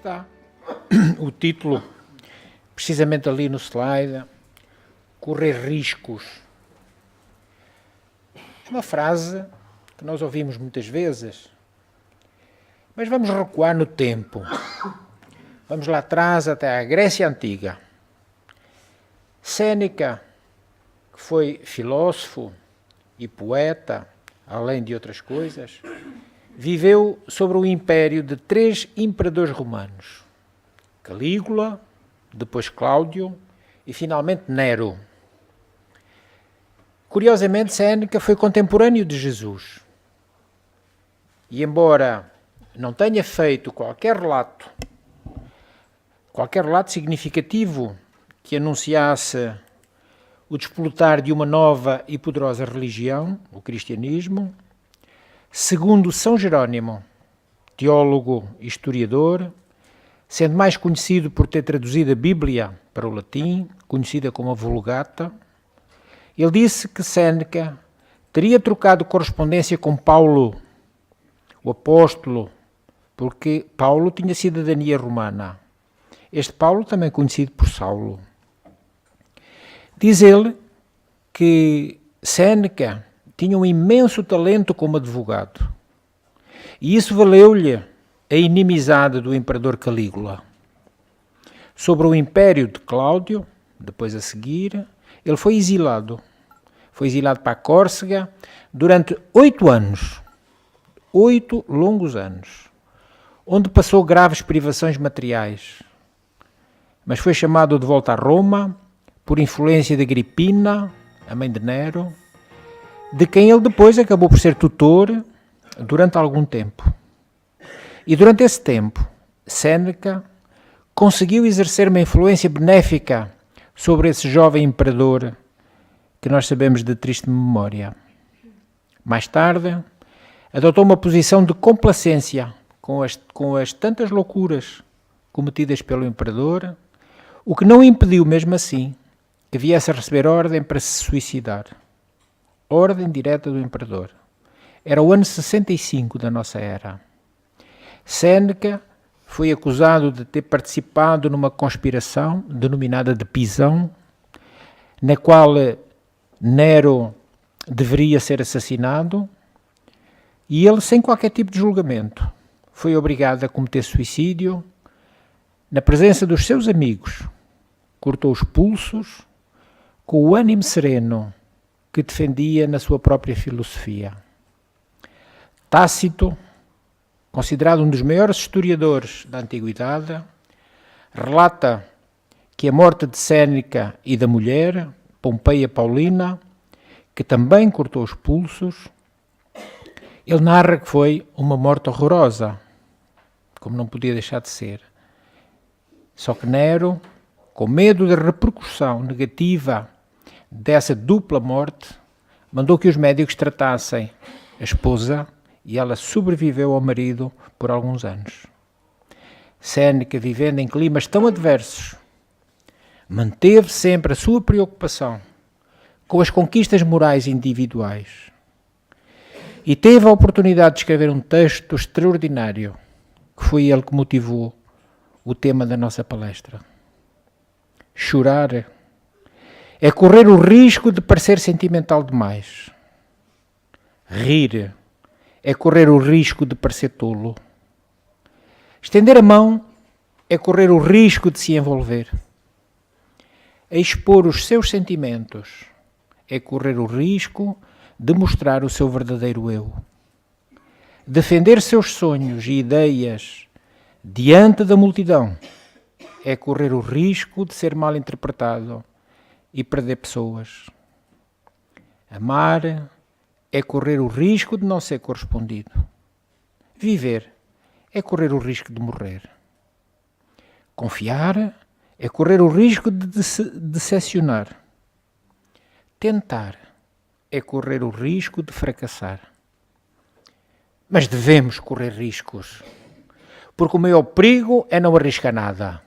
está o título, precisamente ali no slide, correr riscos. É uma frase que nós ouvimos muitas vezes, mas vamos recuar no tempo. Vamos lá atrás até à Grécia Antiga. Séneca, que foi filósofo e poeta, além de outras coisas, viveu sobre o império de 3 imperadores romanos: Calígula, depois Cláudio e finalmente Nero. Curiosamente, Séneca foi contemporâneo de Jesus. E embora não tenha feito qualquer relato significativo que anunciasse o despolutar de uma nova e poderosa religião, o cristianismo, segundo São Jerónimo, teólogo e historiador, sendo mais conhecido por ter traduzido a Bíblia para o latim, conhecida como a Vulgata, ele disse que Séneca teria trocado correspondência com Paulo, o apóstolo, porque Paulo tinha cidadania romana. Este Paulo também conhecido por Saulo. Diz ele que Séneca tinha um imenso talento como advogado. E isso valeu-lhe a inimizade do imperador Calígula. Sobre o império de Cláudio, depois a seguir, ele foi exilado. Foi exilado para a Córcega durante 8 anos. 8 longos anos. Onde passou graves privações materiais. Mas foi chamado de volta a Roma por influência de Agripina, a mãe de Nero, de quem ele depois acabou por ser tutor durante algum tempo. E durante esse tempo, Séneca conseguiu exercer uma influência benéfica sobre esse jovem imperador que nós sabemos de triste memória. Mais tarde, adotou uma posição de complacência com as tantas loucuras cometidas pelo imperador, o que não impediu, mesmo assim, que viesse a receber ordem para se suicidar. Ordem direta do imperador. Era o ano 65 da nossa era. Séneca foi acusado de ter participado numa conspiração denominada de Pisão, na qual Nero deveria ser assassinado, e ele, sem qualquer tipo de julgamento, foi obrigado a cometer suicídio na presença dos seus amigos. Cortou os pulsos com o ânimo sereno que defendia na sua própria filosofia. Tácito, considerado um dos maiores historiadores da antiguidade, relata que a morte de Séneca e da mulher, Pompeia Paulina, que também cortou os pulsos, ele narra que foi uma morte horrorosa, como não podia deixar de ser. Só que Nero, com medo da repercussão negativa dessa dupla morte, mandou que os médicos tratassem a esposa e ela sobreviveu ao marido por alguns anos. Séneca, vivendo em climas tão adversos, manteve sempre a sua preocupação com as conquistas morais individuais e teve a oportunidade de escrever um texto extraordinário, que foi ele que motivou o tema da nossa palestra. Chorar é correr o risco de parecer sentimental demais. Rir é correr o risco de parecer tolo. Estender a mão é correr o risco de se envolver. Expor os seus sentimentos é correr o risco de mostrar o seu verdadeiro eu. Defender seus sonhos e ideias diante da multidão é correr o risco de ser mal interpretado e perder pessoas. Amar é correr o risco de não ser correspondido. Viver é correr o risco de morrer. Confiar é correr o risco de decepcionar. Tentar é correr o risco de fracassar. Mas devemos correr riscos, porque o maior perigo é não arriscar nada.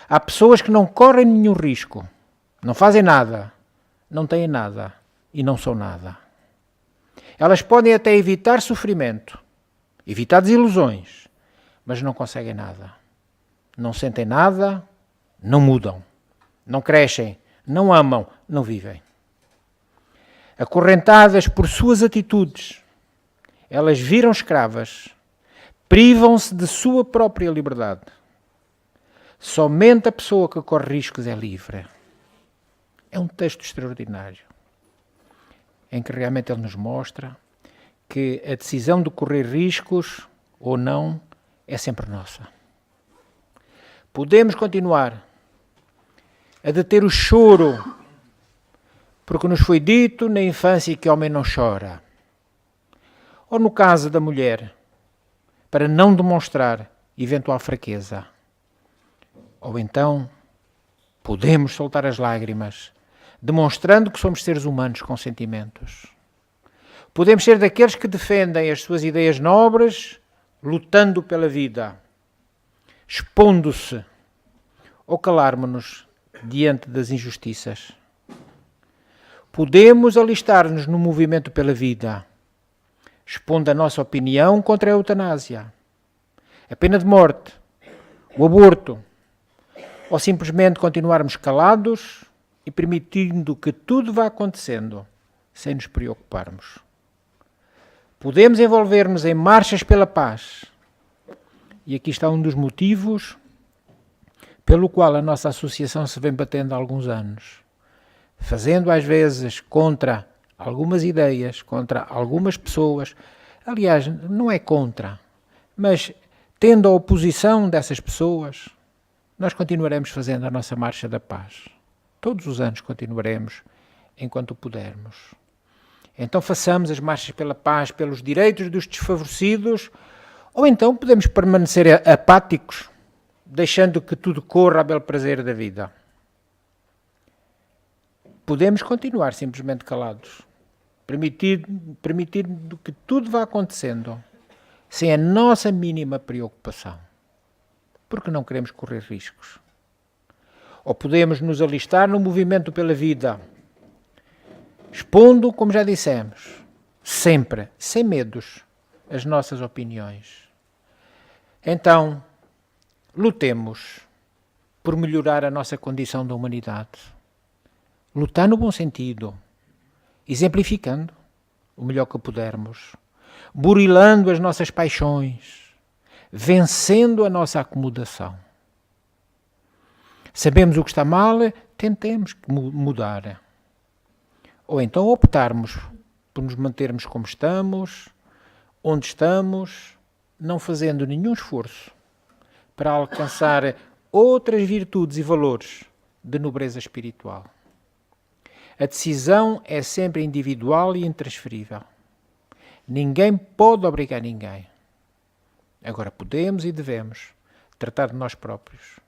Há pessoas que não correm nenhum risco, não fazem nada, não têm nada e não são nada. Elas podem até evitar sofrimento, evitar desilusões, mas não conseguem nada. não sentem nada, não mudam, não crescem, não amam, não vivem. Acorrentadas por suas atitudes, elas viram escravas, privam-se de sua própria liberdade. Somente a pessoa que corre riscos é livre. É um texto extraordinário, em que realmente ele nos mostra que a decisão de correr riscos ou não é sempre nossa. Podemos continuar a deter o choro, porque nos foi dito na infância que homem não chora. Ou no caso da mulher, para não demonstrar eventual fraqueza. Ou então, podemos soltar as lágrimas, demonstrando que somos seres humanos com sentimentos. Podemos ser daqueles que defendem as suas ideias nobres, lutando pela vida, expondo-se, ou calarmos-nos diante das injustiças. Podemos alistar-nos no movimento pela vida, expondo a nossa opinião contra a eutanásia, a pena de morte, o aborto, ou simplesmente continuarmos calados e permitindo que tudo vá acontecendo sem nos preocuparmos. Podemos envolver-nos em marchas pela paz. E aqui está um dos motivos pelo qual a nossa associação se vem batendo há alguns anos. Fazendo às vezes contra algumas ideias, contra algumas pessoas. Aliás, não é contra, mas tendo a oposição dessas pessoas, nós continuaremos fazendo a nossa marcha da paz. Todos os anos continuaremos, enquanto pudermos. Então façamos as marchas pela paz, pelos direitos dos desfavorecidos, ou então podemos permanecer apáticos, deixando que tudo corra a bel prazer da vida. Podemos continuar simplesmente calados, permitindo que tudo vá acontecendo, sem a nossa mínima preocupação, porque não queremos correr riscos. Ou podemos nos alistar no movimento pela vida, expondo, como já dissemos, sempre, sem medos, as nossas opiniões. Então, lutemos por melhorar a nossa condição da humanidade. Lutar no bom sentido, exemplificando o melhor que pudermos, burilando as nossas paixões, vencendo a nossa acomodação. Sabemos o que está mal, tentemos mudar. Ou então optarmos por nos mantermos como estamos, onde estamos, não fazendo nenhum esforço para alcançar outras virtudes e valores de nobreza espiritual. A decisão é sempre individual e intransferível. Ninguém pode obrigar ninguém. Agora podemos e devemos tratar de nós próprios.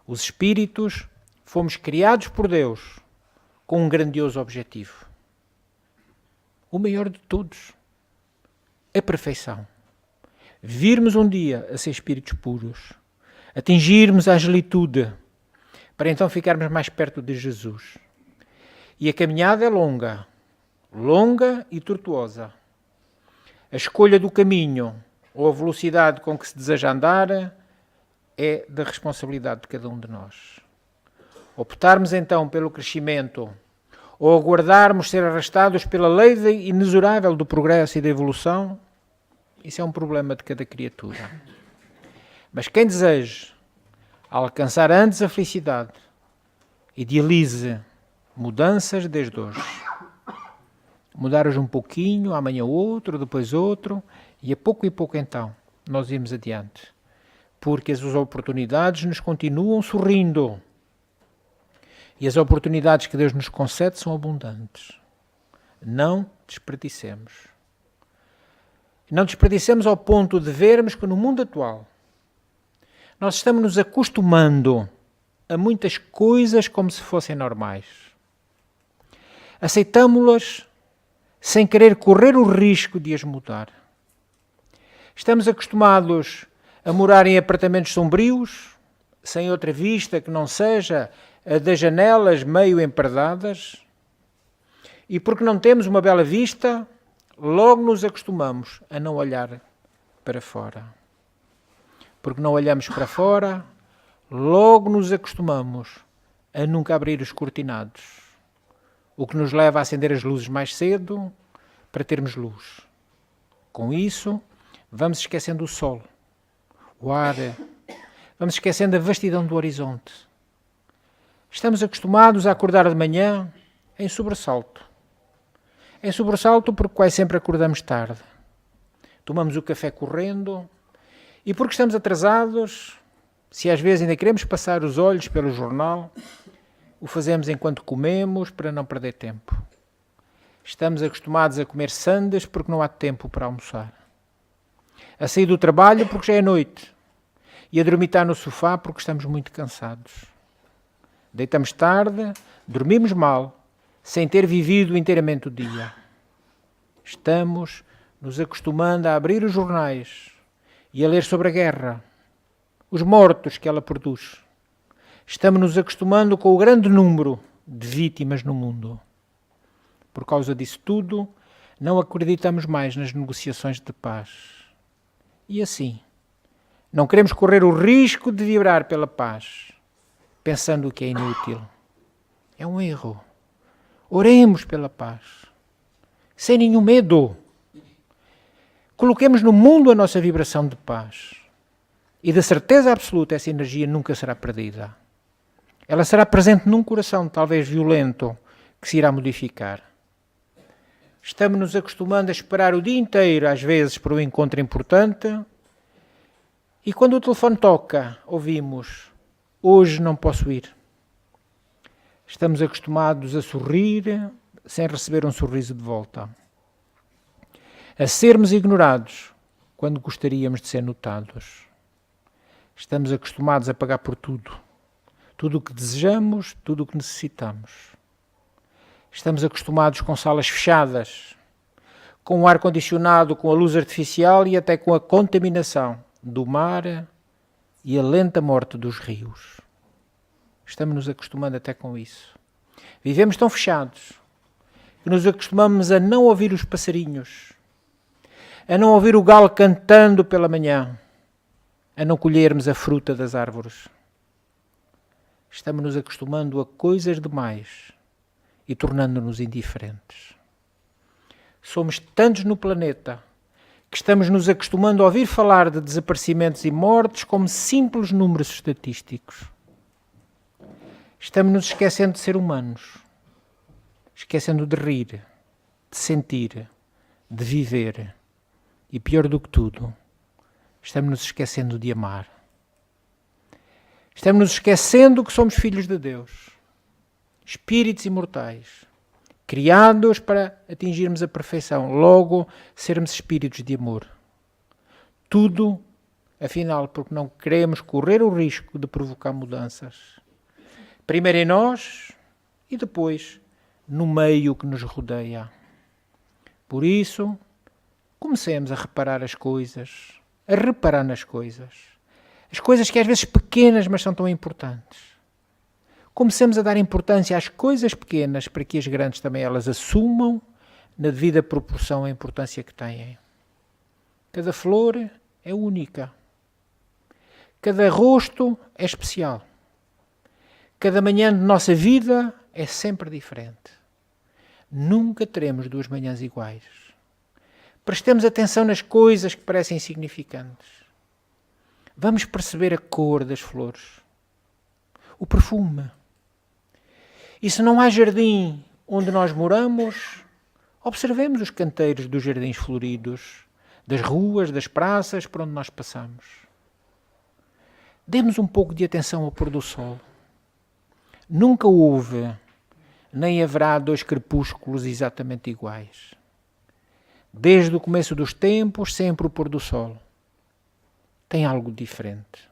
Os espíritos fomos criados por Deus com um grandioso objetivo. O maior de todos. A perfeição. Virmos um dia a ser espíritos puros. Atingirmos a angelitude. Para então ficarmos mais perto de Jesus. E a caminhada é longa. Longa e tortuosa. A escolha do caminho ou a velocidade com que se deseja andar é da responsabilidade de cada um de nós. Optarmos então pelo crescimento ou aguardarmos ser arrastados pela lei inexorável do progresso e da evolução, isso é um problema de cada criatura. Mas quem deseja alcançar antes a felicidade, idealize mudanças desde hoje. Mudar hoje um pouquinho, amanhã outro, depois outro, e a pouco então nós irmos adiante. Porque as oportunidades nos continuam sorrindo. E as oportunidades que Deus nos concede são abundantes. Não desperdicemos. Não desperdicemos ao ponto de vermos que no mundo atual nós estamos nos acostumando a muitas coisas como se fossem normais. Aceitamo-las sem querer correr o risco de as mudar. Estamos acostumados a morar em apartamentos sombrios, sem outra vista que não seja a das janelas meio empardadas, e porque não temos uma bela vista, logo nos acostumamos a não olhar para fora. Porque não olhamos para fora, logo nos acostumamos a nunca abrir os cortinados, o que nos leva a acender as luzes mais cedo para termos luz. Com isso, vamos esquecendo o sol, o ar, vamos esquecendo a vastidão do horizonte. Estamos acostumados a acordar de manhã em sobressalto. Em sobressalto porque quase sempre acordamos tarde. Tomamos o café correndo e porque estamos atrasados, se às vezes ainda queremos passar os olhos pelo jornal, o fazemos enquanto comemos para não perder tempo. Estamos acostumados a comer sandes porque não há tempo para almoçar. A sair do trabalho porque já é noite. E a dormitar no sofá porque estamos muito cansados. Deitamos tarde, dormimos mal, sem ter vivido inteiramente o dia. Estamos nos acostumando a abrir os jornais e a ler sobre a guerra, os mortos que ela produz. Estamos nos acostumando com o grande número de vítimas no mundo. Por causa disso tudo, não acreditamos mais nas negociações de paz. E assim, não queremos correr o risco de vibrar pela paz, pensando que é inútil. É um erro. Oremos pela paz, sem nenhum medo. Coloquemos no mundo a nossa vibração de paz. E da certeza absoluta essa energia nunca será perdida. Ela será presente num coração talvez violento que se irá modificar. Estamos nos acostumando a esperar o dia inteiro, às vezes, por um encontro importante. E quando o telefone toca, ouvimos: hoje não posso ir. Estamos acostumados a sorrir sem receber um sorriso de volta. A sermos ignorados quando gostaríamos de ser notados. Estamos acostumados a pagar por tudo. Tudo o que desejamos, tudo o que necessitamos. Estamos acostumados com salas fechadas, com o ar-condicionado, com a luz artificial e até com a contaminação do mar e a lenta morte dos rios. Estamos nos acostumando até com isso. Vivemos tão fechados que nos acostumamos a não ouvir os passarinhos, a não ouvir o galo cantando pela manhã, a não colhermos a fruta das árvores. Estamos nos acostumando a coisas demais e tornando-nos indiferentes. Somos tantos no planeta que estamos nos acostumando a ouvir falar de desaparecimentos e mortes como simples números estatísticos. Estamos nos esquecendo de ser humanos, esquecendo de rir, de sentir, de viver e, pior do que tudo, estamos nos esquecendo de amar. Estamos nos esquecendo que somos filhos de Deus, espíritos imortais, criados para atingirmos a perfeição, logo sermos espíritos de amor. Tudo, afinal, porque não queremos correr o risco de provocar mudanças. Primeiro em nós e depois no meio que nos rodeia. Por isso, comecemos a reparar as coisas, a reparar nas coisas. As coisas que às vezes pequenas, mas são tão importantes. Comecemos a dar importância às coisas pequenas para que as grandes também elas assumam na devida proporção a importância que têm. Cada flor é única. Cada rosto é especial. Cada manhã de nossa vida é sempre diferente. Nunca teremos duas manhãs iguais. Prestemos atenção nas coisas que parecem insignificantes. Vamos perceber a cor das flores, o perfume. E se não há jardim onde nós moramos, observemos os canteiros dos jardins floridos, das ruas, das praças por onde nós passamos. Demos um pouco de atenção ao pôr do sol. Nunca houve, nem haverá dois crepúsculos exatamente iguais. Desde o começo dos tempos, sempre o pôr do sol tem algo diferente.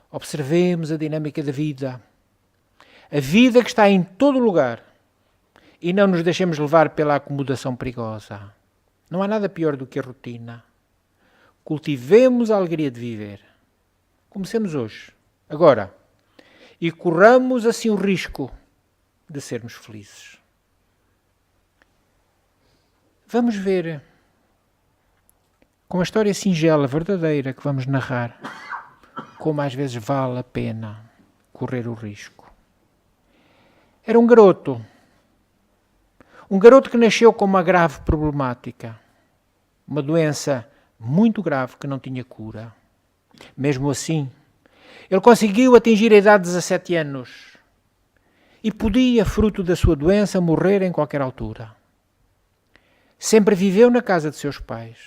Observemos a dinâmica da vida. A vida que está em todo lugar. E não nos deixemos levar pela acomodação perigosa. Não há nada pior do que a rotina. Cultivemos a alegria de viver. Comecemos hoje, agora. E corramos assim o risco de sermos felizes. Vamos ver, com a história singela, verdadeira, que vamos narrar, como às vezes vale a pena correr o risco. Era um garoto que nasceu com uma grave problemática, uma doença muito grave que não tinha cura. Mesmo assim, ele conseguiu atingir a idade de 17 anos e podia, fruto da sua doença, morrer em qualquer altura. Sempre viveu na casa de seus pais,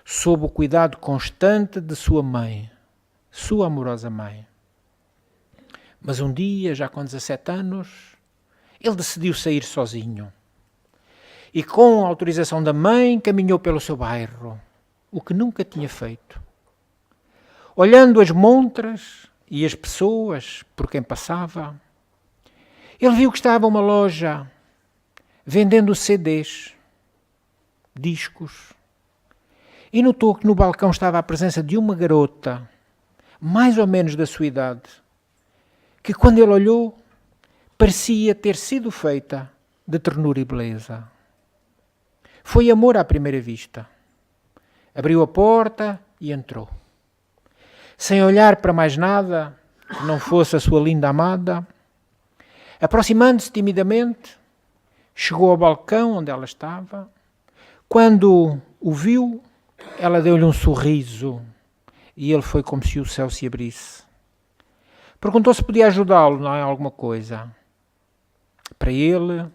sob o cuidado constante de sua mãe, sua amorosa mãe. Mas um dia, já com 17 anos, ele decidiu sair sozinho. E com a autorização da mãe, caminhou pelo seu bairro, o que nunca tinha feito. Olhando as montras e as pessoas por quem passava, ele viu que estava uma loja vendendo CDs, discos, e notou que no balcão estava a presença de uma garota, mais ou menos da sua idade, que quando ele olhou, parecia ter sido feita de ternura e beleza. Foi amor à primeira vista. Abriu a porta e entrou. Sem olhar para mais nada, que não fosse a sua linda amada, aproximando-se timidamente, chegou ao balcão onde ela estava. Quando o viu, ela deu-lhe um sorriso e ele foi como se o céu se abrisse. Perguntou se podia ajudá-lo em alguma coisa. Para ele,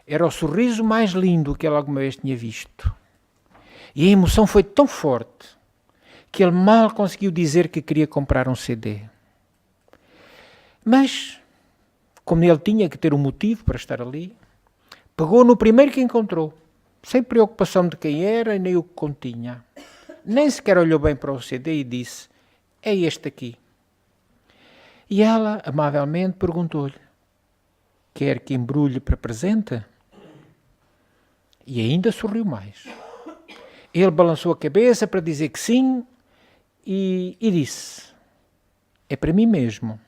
era o sorriso mais lindo que ele alguma vez tinha visto. E a emoção foi tão forte que ele mal conseguiu dizer que queria comprar um CD. Mas, como ele tinha que ter um motivo para estar ali, pegou no primeiro que encontrou, sem preocupação de quem era e nem o que continha. Nem sequer olhou bem para o CD e disse: "É este aqui." E ela, amavelmente, perguntou-lhe: "Quer que embrulhe para presente?" E ainda sorriu mais. Ele balançou a cabeça para dizer que sim e disse: "É para mim mesmo,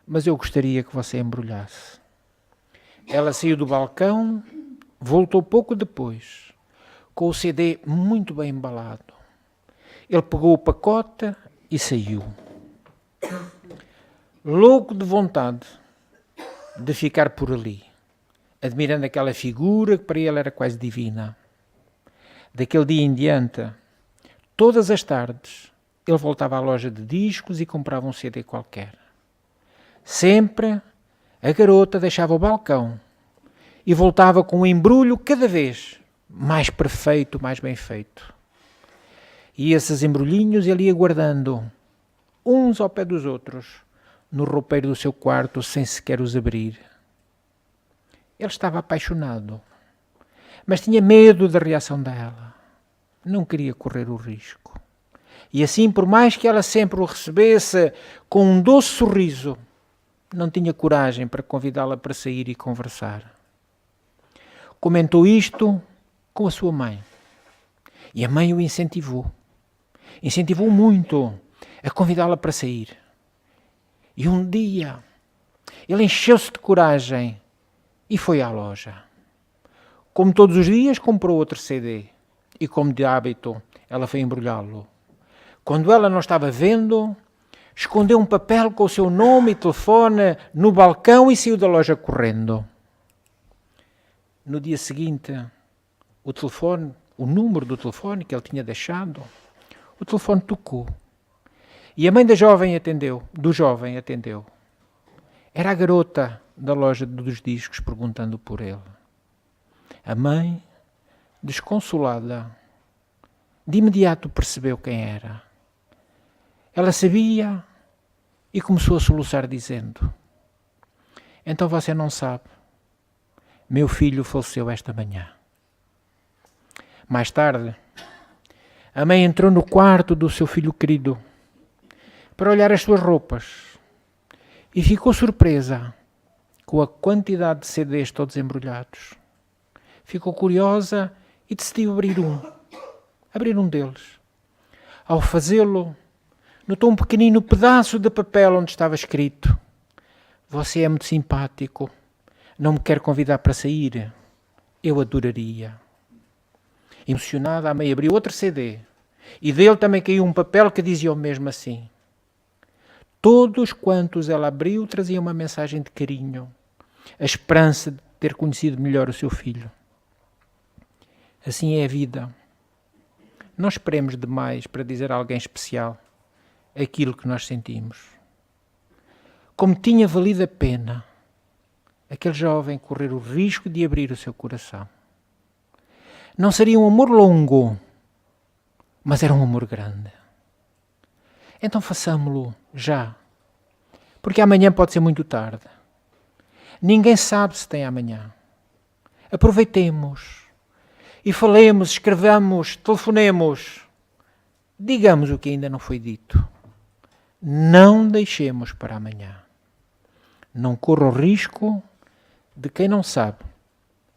mas eu gostaria que você embrulhasse." Ela saiu do balcão, voltou pouco depois, com o CD muito bem embalado. Ele pegou o pacote e saiu. Louco de vontade de ficar por ali, admirando aquela figura que para ele era quase divina. Daquele dia em diante, todas as tardes, ele voltava à loja de discos e comprava um CD qualquer. Sempre a garota deixava o balcão e voltava com um embrulho cada vez mais perfeito, mais bem feito. E esses embrulhinhos ele ia guardando, uns ao pé dos outros, no roupeiro do seu quarto, sem sequer os abrir. Ele estava apaixonado, mas tinha medo da reação dela. Não queria correr o risco. E assim, por mais que ela sempre o recebesse com um doce sorriso, não tinha coragem para convidá-la para sair e conversar. Comentou isto com a sua mãe. E a mãe o incentivou. Incentivou muito a convidá-la para sair. E um dia, ele encheu-se de coragem e foi à loja. Como todos os dias, comprou outro CD. E como de hábito, ela foi embrulhá-lo. Quando ela não estava vendo, escondeu um papel com o seu nome e telefone no balcão e saiu da loja correndo. No dia seguinte, o número do telefone que ele tinha deixado, o telefone tocou. E a mãe do jovem atendeu. Era a garota da loja dos discos perguntando por ele. A mãe, desconsolada, de imediato percebeu quem era. Ela sabia e começou a soluçar dizendo: "Então você não sabe, meu filho faleceu esta manhã." Mais tarde, a mãe entrou no quarto do seu filho querido para olhar as suas roupas e ficou surpresa com a quantidade de CDs todos embrulhados. Ficou curiosa e decidiu abrir um deles. Ao fazê-lo, notou um pequenino pedaço de papel onde estava escrito: "Você é muito simpático, não me quer convidar para sair? Eu adoraria." Emocionada, a mãe abriu outro CD e dele também caiu um papel que dizia o mesmo assim: Todos quantos ela abriu traziam uma mensagem de carinho, a esperança de ter conhecido melhor o seu filho. Assim é a vida. Não esperemos demais para dizer a alguém especial aquilo que nós sentimos. Como tinha valido a pena aquele jovem correr o risco de abrir o seu coração. Não seria um amor longo, mas era um amor grande. Então façamo-lo já, porque amanhã pode ser muito tarde. Ninguém sabe se tem amanhã. Aproveitemos e falemos, escrevamos, telefonemos. Digamos o que ainda não foi dito. Não deixemos para amanhã. Não corra o risco de quem não sabe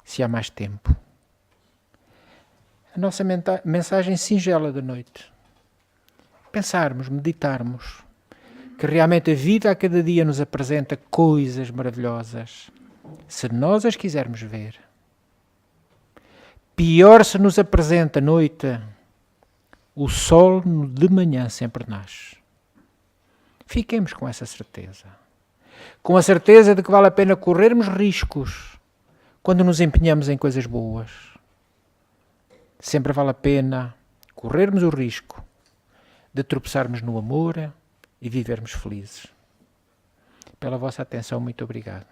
se há mais tempo. A nossa mensagem singela da noite. Pensarmos, meditarmos, que realmente a vida a cada dia nos apresenta coisas maravilhosas, se nós as quisermos ver. Pior se nos apresenta a noite, o sol de manhã sempre nasce. Fiquemos com essa certeza. Com a certeza de que vale a pena corrermos riscos quando nos empenhamos em coisas boas. Sempre vale a pena corrermos o risco de tropeçarmos no amor e vivermos felizes. Pela vossa atenção, muito obrigado.